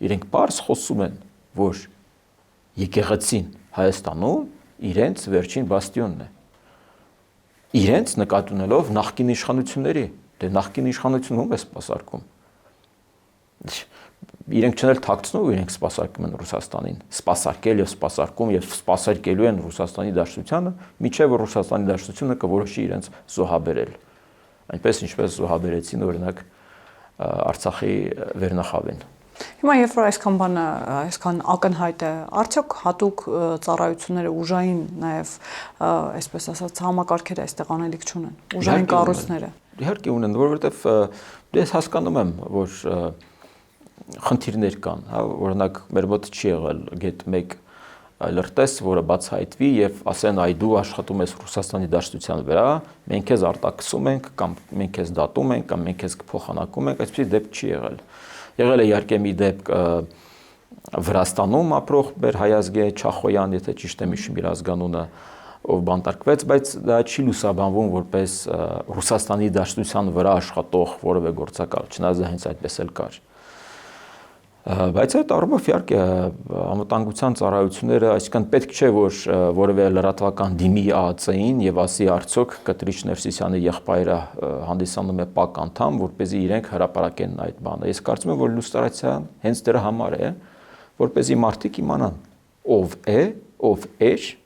իրենք բարձ խոսում են, որ եկեղեցին Հայաստանում իրենց վերջին բաստիոնն է։ Իրենց նկատի ունելով նախկին իշխանությունների, դե նախկին իշխանությունը ում է սպասարկում։ Իրենք չնել թաքցնող իրենք սպասարկում են Ռուսաստանին, սպասարկել եւ սպասարկում եւ սպասարկելու են Ռուսաստանի Դաշնությանը, միջև Ռուսաստանի Դաշնությունը կորոշի իրենց զոհաբերել։ Այնպես ինչպես զոհաբերեցին օրինակ Արցախի վերնախավին։ Հիմա երբ որ այսքան բանը, այսքան ակնհայտ է, արդյոք հատուկ ծառայությունները ուժային նաև, այսպես ասած, համակարգերը այստեղ անելիք չունեն, ուժային կառույցները։ Իհարկե ունեն, որովհետև ես հասկանում եմ, որ խնդիրներ կան, հա, օրինակ մեր մոտ չի եղել գետ 1 լրտես, որը բացահայտվի եւ ասեն այ դու աշխատում ես Ռուսաստանի Դաշնության վրա, մենք քեզ արտաքսում ենք կամ մենք քեզ դատում ենք կամ մենք քեզ կփոխանակում ենք, այսպեսի դեպք չի եղել։ Եղել է իհարկե մի դեպք Վրաստանում ապրող մեր հայազգի Չախոյան, եթե ճիշտ եմ հիշում իր ազգանունը, ով բանտարկվեց, բայց դա չի լուսաբանվում որպես Ռուսաստանի Դաշնության վրա աշխատող որևէ գործակալ, չնայած հենց այդպես էլ կար։ Բայց այդ առումով իհարկե անվտանգության ծառայությունները, այսինքն պետք չէ որ որևէ լրատվական դիմի ԱԱՑ-ին եւ ասի արդյոք Կտրիչ Ներսիսյանի եղբայրը հանդիսանում է ՊԱԿ անդամ, որպեսզի իրենք հրապարակեն այդ բանը։ Ես կարծում եմ, որ լուստրացիան հենց դրա համար է, որպեսզի մարդիկ իմանան ով է, ով էր